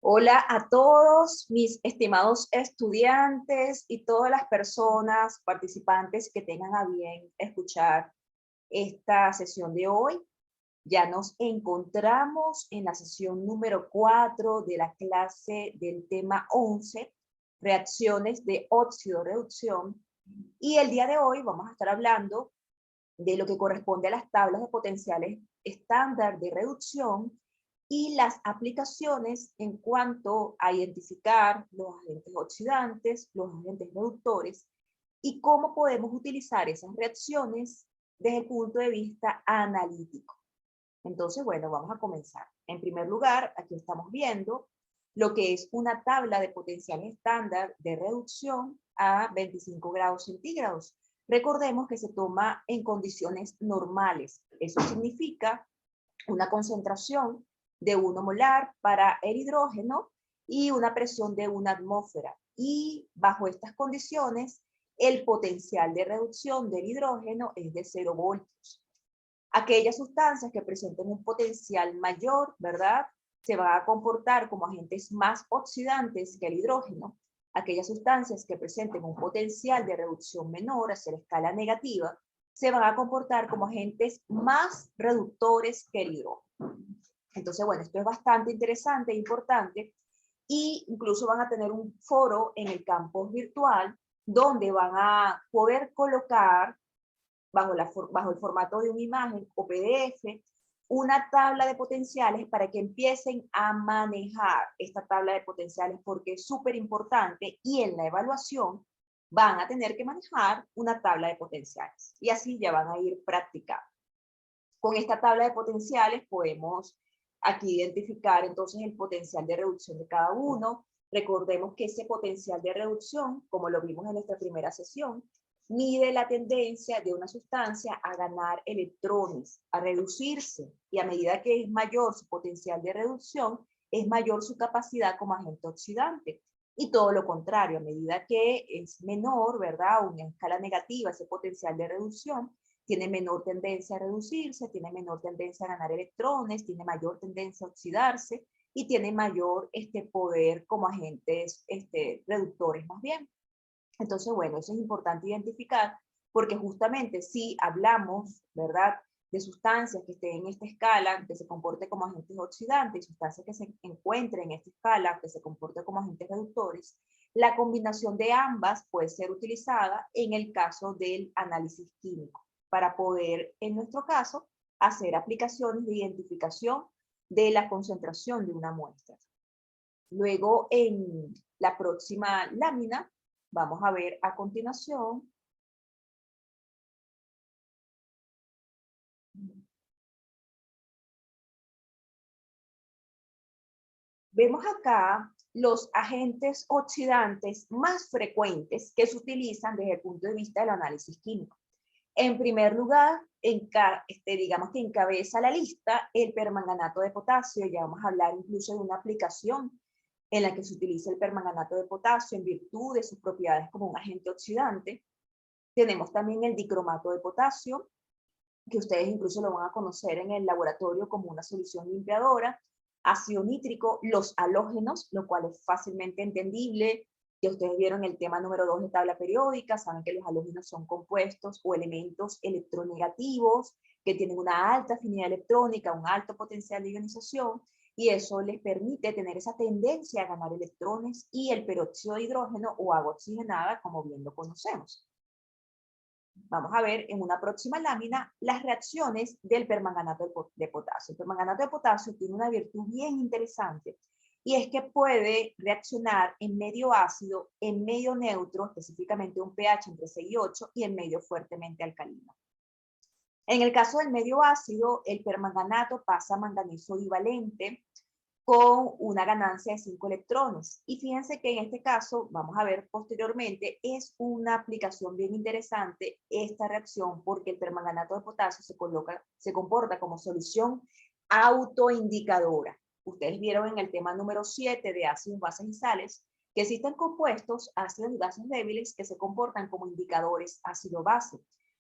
Hola a todos mis estimados estudiantes y todas las personas participantes que tengan a bien escuchar esta sesión de hoy. Ya nos encontramos en la sesión número 4 de la clase del tema 11, reacciones de óxido-reducción. Y el día de hoy vamos a estar hablando de lo que corresponde a las tablas de potenciales estándar de reducción y las aplicaciones en cuanto a identificar los agentes oxidantes, los agentes reductores y cómo podemos utilizar esas reacciones desde el punto de vista analítico. Entonces, bueno, vamos a comenzar. En primer lugar, aquí estamos viendo lo que es una tabla de potencial estándar de reducción a 25 grados centígrados. Recordemos que se toma en condiciones normales. Eso significa una concentración de 1 molar para el hidrógeno y una presión de 1 atmósfera. Y bajo estas condiciones, el potencial de reducción del hidrógeno es de 0 voltios. Aquellas sustancias que presenten un potencial mayor, ¿verdad?, se van a comportar como agentes más oxidantes que el hidrógeno. Aquellas sustancias que presenten un potencial de reducción menor hacia la escala negativa se van a comportar como agentes más reductores que el hidrógeno. Entonces, bueno, esto es bastante interesante e importante, y incluso van a tener un foro en el campus virtual donde van a poder colocar bajo el formato de una imagen o PDF una tabla de potenciales para que empiecen a manejar esta tabla de potenciales, porque es súper importante, y en la evaluación van a tener que manejar una tabla de potenciales y así ya van a ir practicando. Con esta tabla de potenciales podemos aquí identificar entonces el potencial de reducción de cada uno. Recordemos que ese potencial de reducción, como lo vimos en nuestra primera sesión, mide la tendencia de una sustancia a ganar electrones, a reducirse, y a medida que es mayor su potencial de reducción, es mayor su capacidad como agente oxidante. Y todo lo contrario, a medida que es menor, ¿verdad?, una escala negativa, ese potencial de reducción, tiene menor tendencia a reducirse, tiene menor tendencia a ganar electrones, tiene mayor tendencia a oxidarse y tiene mayor poder como agentes reductores más bien. Entonces, bueno, eso es importante identificar, porque justamente si hablamos, ¿verdad?, de sustancias que estén en esta escala, que se comporte como agentes oxidantes, y sustancias que se encuentren en esta escala, que se comporte como agentes reductores, la combinación de ambas puede ser utilizada en el caso del análisis químico, para poder, en nuestro caso, hacer aplicaciones de identificación de la concentración de una muestra. Luego, en la próxima lámina, vamos a ver a continuación vemos acá los agentes oxidantes más frecuentes que se utilizan desde el punto de vista del análisis químico. En primer lugar, digamos que encabeza la lista el permanganato de potasio. Ya vamos a hablar incluso de una aplicación en la que se utiliza el permanganato de potasio en virtud de sus propiedades como un agente oxidante. Tenemos también el dicromato de potasio, que ustedes incluso lo van a conocer en el laboratorio como una solución limpiadora. Ácido nítrico, los halógenos, lo cual es fácilmente entendible. Ya ustedes vieron el tema número 2 de tabla periódica, saben que los halógenos son compuestos o elementos electronegativos que tienen una alta afinidad electrónica, un alto potencial de ionización, y eso les permite tener esa tendencia a ganar electrones, y el peróxido de hidrógeno o agua oxigenada, como bien lo conocemos. Vamos a ver en una próxima lámina las reacciones del permanganato de potasio. El permanganato de potasio tiene una virtud bien interesante, y es que puede reaccionar en medio ácido, en medio neutro, específicamente un pH entre 6 y 8, y en medio fuertemente alcalino. En el caso del medio ácido, el permanganato pasa a manganeso divalente con una ganancia de 5 electrones. Y fíjense que en este caso, vamos a ver posteriormente, es una aplicación bien interesante esta reacción, porque el permanganato de potasio se comporta como solución autoindicadora. Ustedes vieron en el tema número 7 de ácidos, bases y sales, que existen compuestos, ácidos y bases débiles, que se comportan como indicadores ácido-base.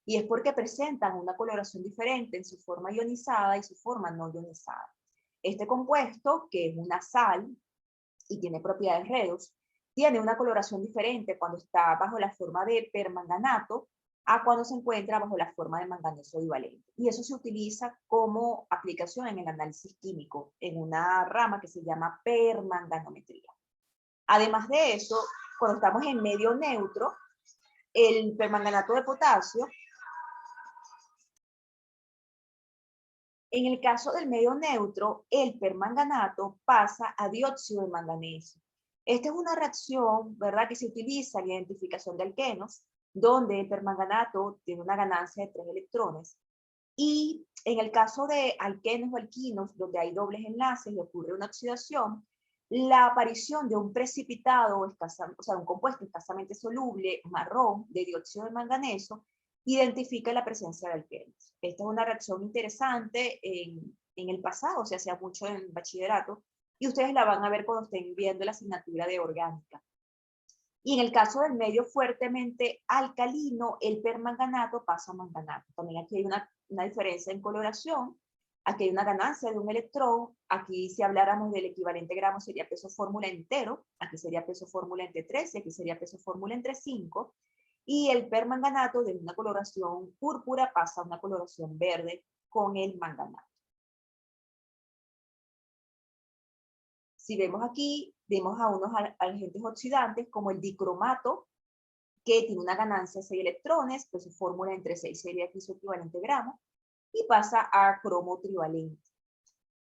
Y es porque presentan una coloración diferente en su forma ionizada y su forma no ionizada. Este compuesto, que es una sal, y tiene propiedades redox, tiene una coloración diferente cuando está bajo la forma de permanganato a cuando se encuentra bajo la forma de manganeso divalente. Y eso se utiliza como aplicación en el análisis químico, en una rama que se llama permanganometría. Además de eso, cuando estamos en medio neutro, el permanganato de potasio, en el caso del medio neutro, el permanganato pasa a dióxido de manganeso. Esta es una reacción, ¿verdad?, que se utiliza en la identificación de alquenos, donde el permanganato tiene una ganancia de 3 electrones. Y en el caso de alquenos o alquinos, donde hay dobles enlaces y ocurre una oxidación, la aparición de un precipitado, o sea, un compuesto escasamente soluble, marrón, de dióxido de manganeso, identifica la presencia de alquenos. Esta es una reacción interesante en el pasado, se hacía mucho en bachillerato, y ustedes la van a ver cuando estén viendo la asignatura de orgánica. Y en el caso del medio fuertemente alcalino, el permanganato pasa a manganato. También aquí hay una diferencia en coloración. Aquí hay una ganancia de un electrón. Aquí, si habláramos del equivalente gramo, sería peso fórmula entero. Aquí sería peso fórmula entre 3 y aquí sería peso fórmula entre 5. Y el permanganato, de una coloración púrpura, pasa a una coloración verde con el manganato. Si vemos aquí, vemos a unos agentes oxidantes como el dicromato, que tiene una ganancia de 6 electrones, pues su fórmula entre 6 sería aquí su equivalente gramo, y pasa a cromo trivalente.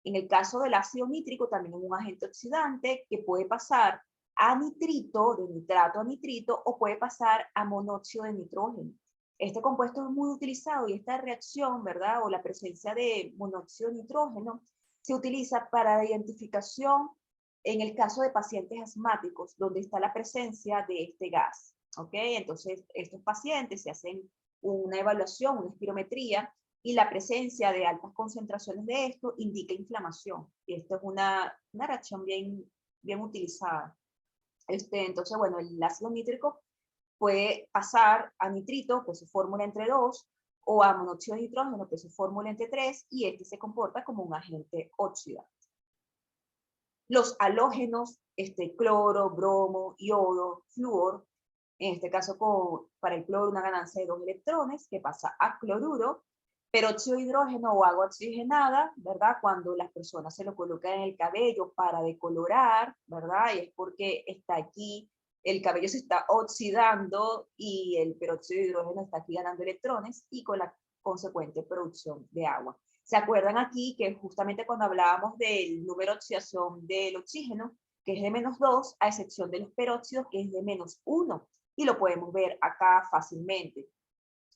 En el caso del ácido nítrico, también es un agente oxidante que puede pasar a nitrito, de nitrato a nitrito, o puede pasar a monóxido de nitrógeno. Este compuesto es muy utilizado y esta reacción, ¿verdad?, o la presencia de monóxido de nitrógeno, se utiliza para la identificación en el caso de pacientes asmáticos, donde está la presencia de este gas. ¿Ok? Entonces, estos pacientes se hacen una evaluación, una espirometría, y la presencia de altas concentraciones de esto indica inflamación. Y esto es una reacción bien utilizada. Entonces, bueno, el ácido nítrico puede pasar a nitrito, pues su fórmula entre 2, o a monóxido de nitrógeno, pues su fórmula entre 3, y este se comporta como un agente oxidante. Los halógenos, cloro, bromo, yodo, flúor, en este caso para el cloro una ganancia de 2 electrones que pasa a cloruro, peróxido de hidrógeno o agua oxigenada, ¿verdad? Cuando las personas se lo colocan en el cabello para decolorar, ¿verdad? Y es porque está aquí, el cabello se está oxidando y el peróxido de hidrógeno está aquí ganando electrones y con la consecuente producción de agua. ¿Se acuerdan aquí que justamente cuando hablábamos del número de oxidación del oxígeno, que es de -2, a excepción de los peróxidos, que es de -1? Y lo podemos ver acá fácilmente.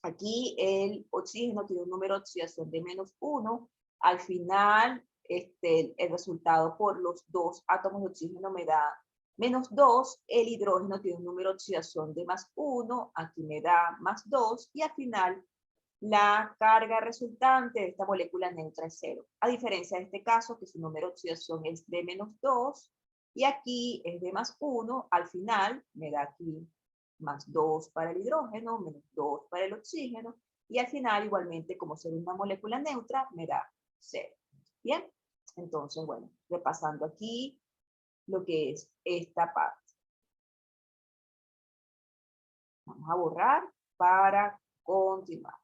Aquí el oxígeno tiene un número de oxidación de -1. Al final, el resultado por los 2 átomos de oxígeno me da -2. El hidrógeno tiene un número de oxidación de +1. Aquí me da +2. Y al final, la carga resultante de esta molécula neutra es 0. A diferencia de este caso, que su número de oxidación es de -2. Y aquí es de +1. Al final, me da aquí +2 para el hidrógeno, -2 para el oxígeno, y al final igualmente, como ser una molécula neutra, me da 0. Bien, entonces, bueno, repasando aquí lo que es esta parte. Vamos a borrar para continuar.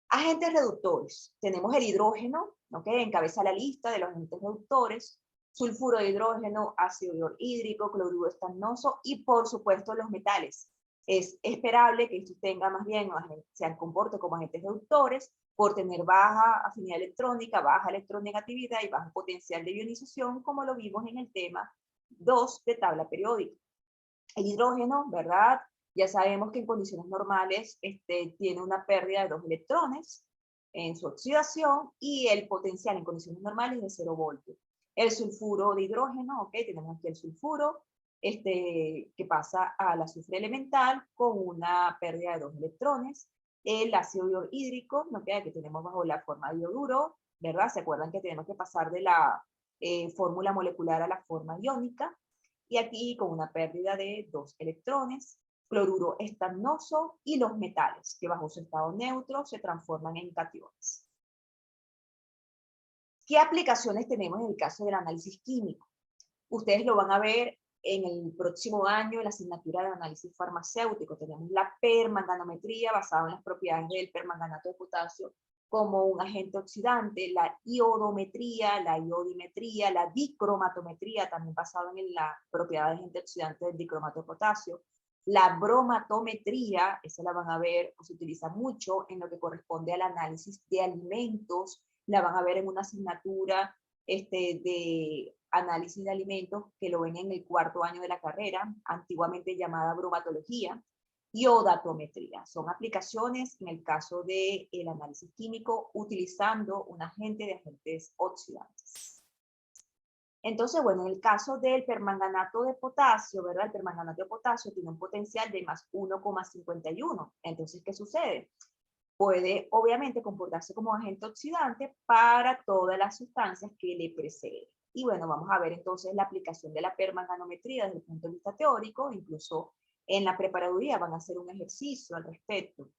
Agentes reductores. Tenemos el hidrógeno, ¿ok? Encabeza la lista de los agentes reductores. Sulfuro de hidrógeno, ácido hídrico, cloruro estañoso y, por supuesto, los metales. Es esperable que estos tengan más bien, se comporten como agentes reductores por tener baja afinidad electrónica, baja electronegatividad y bajo potencial de ionización, como lo vimos en el tema 2 de tabla periódica. El hidrógeno, ¿verdad? Ya sabemos que en condiciones normales tiene una pérdida de 2 electrones en su oxidación y el potencial en condiciones normales es de 0 voltios. El sulfuro de hidrógeno, ok, tenemos aquí el sulfuro, que pasa al azufre elemental con una pérdida de 2 electrones. El ácido hídrico, ¿no? Que tenemos bajo la forma de ioduro, ¿verdad? ¿Se acuerdan que tenemos que pasar de la fórmula molecular a la forma iónica? Y aquí con una pérdida de 2 electrones, cloruro estañoso y los metales, que bajo su estado neutro se transforman en cationes. ¿Qué aplicaciones tenemos en el caso del análisis químico? Ustedes lo van a ver en el próximo año en la asignatura de análisis farmacéutico. Tenemos la permanganometría basada en las propiedades del permanganato de potasio como un agente oxidante, la iodometría, la iodimetría, la dicromatometría, también basada en la propiedad de agente oxidante del dicromato de potasio, la bromatometría, esa la van a ver, o se utiliza mucho en lo que corresponde al análisis de alimentos, la van a ver en una asignatura de análisis de alimentos que lo ven en el cuarto año de la carrera, antiguamente llamada bromatología, y odatometría. Son aplicaciones en el caso del análisis químico utilizando un agente de agentes oxidantes. Entonces, bueno, en el caso del permanganato de potasio, ¿verdad? El permanganato de potasio tiene un potencial de más 1,51. Entonces, ¿qué sucede? Puede, obviamente, comportarse como agente oxidante para todas las sustancias que le preceden. Y bueno, vamos a ver entonces la aplicación de la permanganometría desde el punto de vista teórico, incluso en la preparaduría van a hacer un ejercicio al respecto.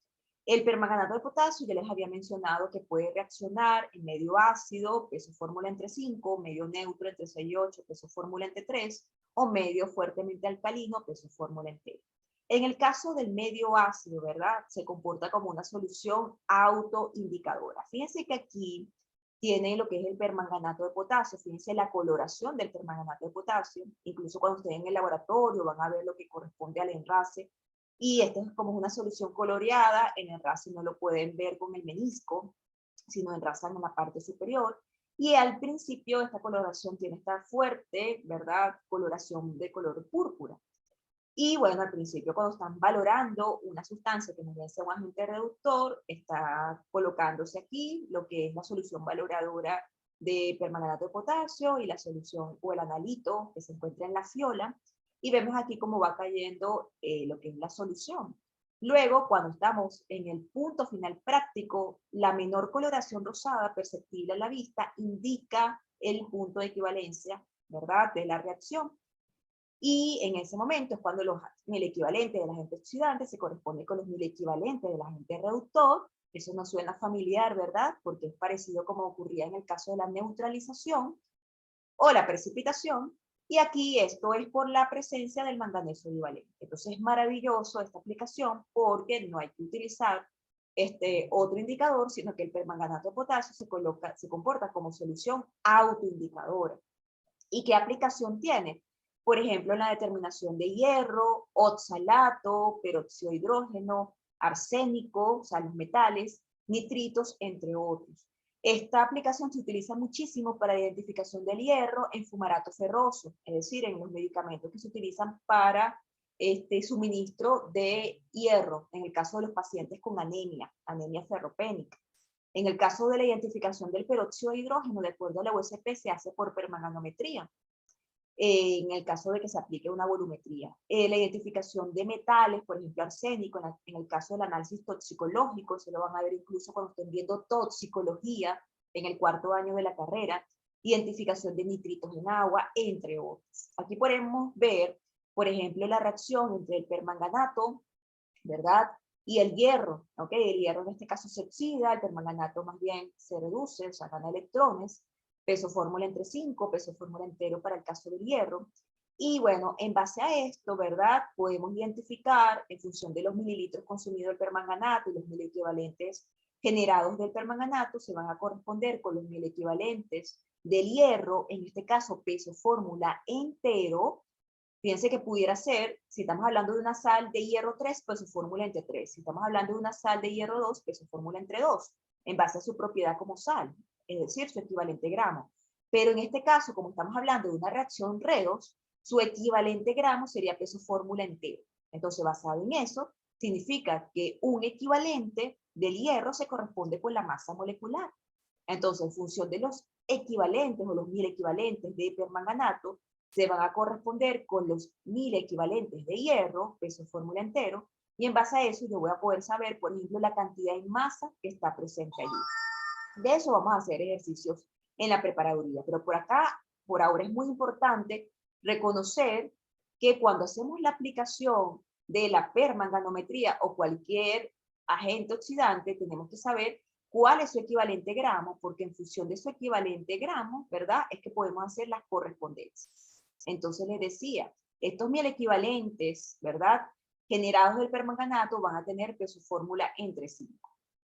El permanganato de potasio, ya les había mencionado que puede reaccionar en medio ácido, peso fórmula entre 5, medio neutro entre 6 y 8, peso fórmula entre 3, o medio fuertemente alcalino, peso fórmula entero. En el caso del medio ácido, ¿verdad? Se comporta como una solución autoindicadora. Fíjense que aquí tiene lo que es el permanganato de potasio. Fíjense la coloración del permanganato de potasio. Incluso cuando estén en el laboratorio van a ver lo que corresponde al enrase. Y esta es como una solución coloreada. En el enrase no lo pueden ver con el menisco, sino enrasan en la parte superior. Y al principio esta coloración tiene esta fuerte, ¿verdad? Coloración de color púrpura. Y bueno, al principio cuando están valorando una sustancia que nos sea un agente reductor, está colocándose aquí lo que es la solución valoradora de permanganato de potasio y la solución o el analito que se encuentra en la fiola. Y vemos aquí cómo va cayendo lo que es la solución. Luego, cuando estamos en el punto final práctico, la menor coloración rosada perceptible a la vista indica el punto de equivalencia, ¿verdad?, de la reacción. Y en ese momento es cuando los mil equivalentes del agente oxidante se corresponde con los mil equivalentes del agente reductor. Eso nos suena familiar, ¿verdad? Porque es parecido como ocurría en el caso de la neutralización o la precipitación. Y aquí esto es por la presencia del manganeso divalente. Entonces es maravilloso esta aplicación porque no hay que utilizar otro indicador, sino que el permanganato de potasio se comporta como solución autoindicadora. ¿Y qué aplicación tiene? Por ejemplo, en la determinación de hierro, oxalato, peróxido de hidrógeno, arsénico, o sea, los metales, nitritos, entre otros. Esta aplicación se utiliza muchísimo para la identificación del hierro en fumarato ferroso, es decir, en los medicamentos que se utilizan para suministro de hierro, en el caso de los pacientes con anemia, anemia ferropénica. En el caso de la identificación del peróxido de hidrógeno, de acuerdo a la USP, se hace por permanganometría. En el caso de que se aplique una volumetría. La identificación de metales, por ejemplo, arsénico, en el caso del análisis toxicológico, se lo van a ver incluso cuando estén viendo toxicología en el cuarto año de la carrera, identificación de nitritos en agua, entre otros. Aquí podemos ver, por ejemplo, la reacción entre el permanganato, ¿verdad?, y el hierro, ¿ok? El hierro en este caso se oxida, el permanganato más bien se reduce, o sea, gana electrones, peso fórmula entre 5, peso fórmula entero para el caso del hierro. Y bueno, en base a esto, ¿verdad?, podemos identificar en función de los mililitros consumidos del permanganato y los mil equivalentes generados del permanganato, se van a corresponder con los mil equivalentes del hierro, en este caso peso fórmula entero. Fíjense que pudiera ser, si estamos hablando de una sal de hierro 3, pues su fórmula entre 3. Si estamos hablando de una sal de hierro 2, pues su fórmula entre 2, en base a su propiedad como sal, es decir, su equivalente gramo. Pero en este caso, como estamos hablando de una reacción redox, su equivalente gramo sería peso fórmula entero. Entonces, basado en eso, significa que un equivalente del hierro se corresponde con la masa molecular. Entonces, en función de los equivalentes o los 1000 equivalentes de permanganato, se van a corresponder con los 1000 equivalentes de hierro, peso fórmula entero, y en base a eso yo voy a poder saber, por ejemplo, la cantidad en masa que está presente allí. De eso vamos a hacer ejercicios en la preparaduría, pero por acá, por ahora es muy importante reconocer que cuando hacemos la aplicación de la permanganometría o cualquier agente oxidante, tenemos que saber cuál es su equivalente gramo, porque en función de su equivalente gramo, ¿verdad? Es que podemos hacer las correspondencias. Entonces les decía, estos 1000 equivalentes, ¿verdad? Generados del permanganato van a tener peso fórmula entre 5.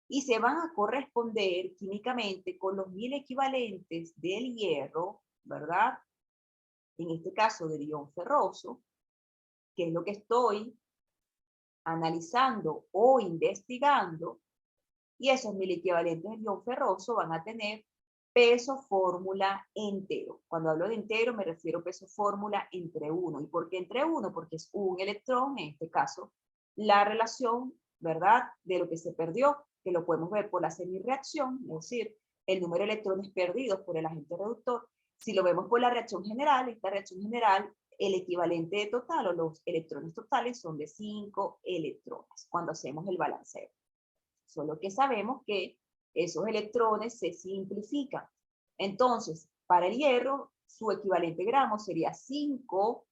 Y se van a corresponder químicamente con los 1000 equivalentes del hierro, ¿verdad? En este caso del ion ferroso, que es lo que estoy analizando o investigando, y esos 1000 equivalentes del ion ferroso van a tener peso fórmula entero. Cuando hablo de entero me refiero a peso fórmula entre 1. ¿Y por qué entre 1? Porque es un electrón, en este caso, la relación, ¿verdad?, de lo que se perdió, que lo podemos ver por la semirreacción, es decir, el número de electrones perdidos por el agente reductor. Si lo vemos por la reacción general, esta reacción general, el equivalente total o los electrones totales son de 5 electrones cuando hacemos el balanceo. Solo que sabemos que esos electrones se simplifican. Entonces, para el hierro, su equivalente gramo sería 5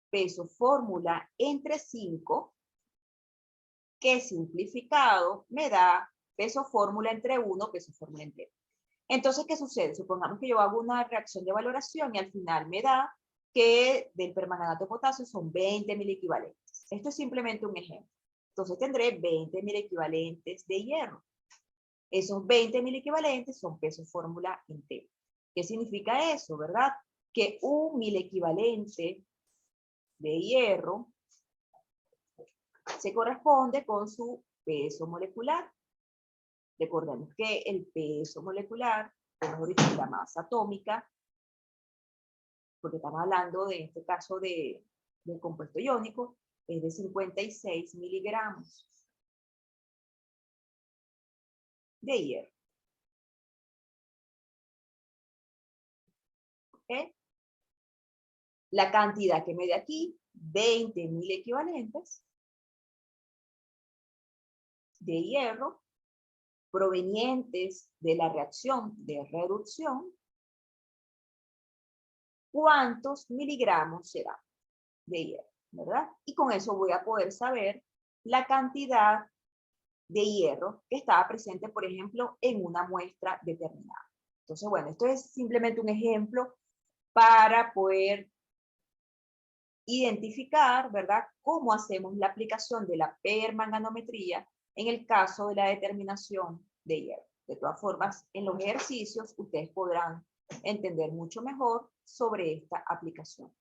peso fórmula entre 5, que simplificado me da peso fórmula entre 1, peso fórmula entero. Entonces, ¿qué sucede? Supongamos que yo hago una reacción de valoración y al final me da que del permanganato de potasio son 20.000 equivalentes. Esto es simplemente un ejemplo. Entonces tendré 20.000 equivalentes de hierro. Esos 20.000 equivalentes son peso fórmula entero. ¿Qué significa eso, verdad? Que un 1000 equivalente de hierro se corresponde con su peso molecular. Recordemos que el peso molecular, o mejor dicho, la masa atómica, porque estamos hablando de este caso del compuesto iónico, es de 56 miligramos de hierro. ¿Okay? La cantidad que me dé aquí, 20.000 equivalentes de hierro provenientes de la reacción de reducción. ¿Cuántos miligramos será de hierro? ¿Verdad? Y con eso voy a poder saber la cantidad de hierro que estaba presente, por ejemplo, en una muestra determinada. Entonces, bueno, esto es simplemente un ejemplo para poder identificar, ¿verdad?, cómo hacemos la aplicación de la permanganometría en el caso de la determinación de hierro. De todas formas, en los ejercicios ustedes podrán entender mucho mejor sobre esta aplicación.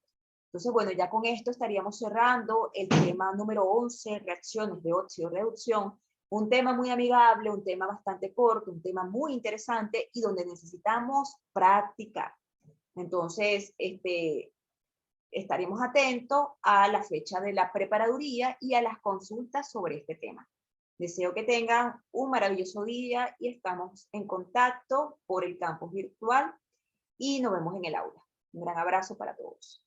Entonces, bueno, ya con esto estaríamos cerrando el tema número 11, reacciones de óxido-reducción. Un tema muy amigable, un tema bastante corto, un tema muy interesante y donde necesitamos practicar. Entonces, estaremos atentos a la fecha de la preparaduría y a las consultas sobre este tema. Deseo que tengan un maravilloso día y estamos en contacto por el campus virtual y nos vemos en el aula. Un gran abrazo para todos.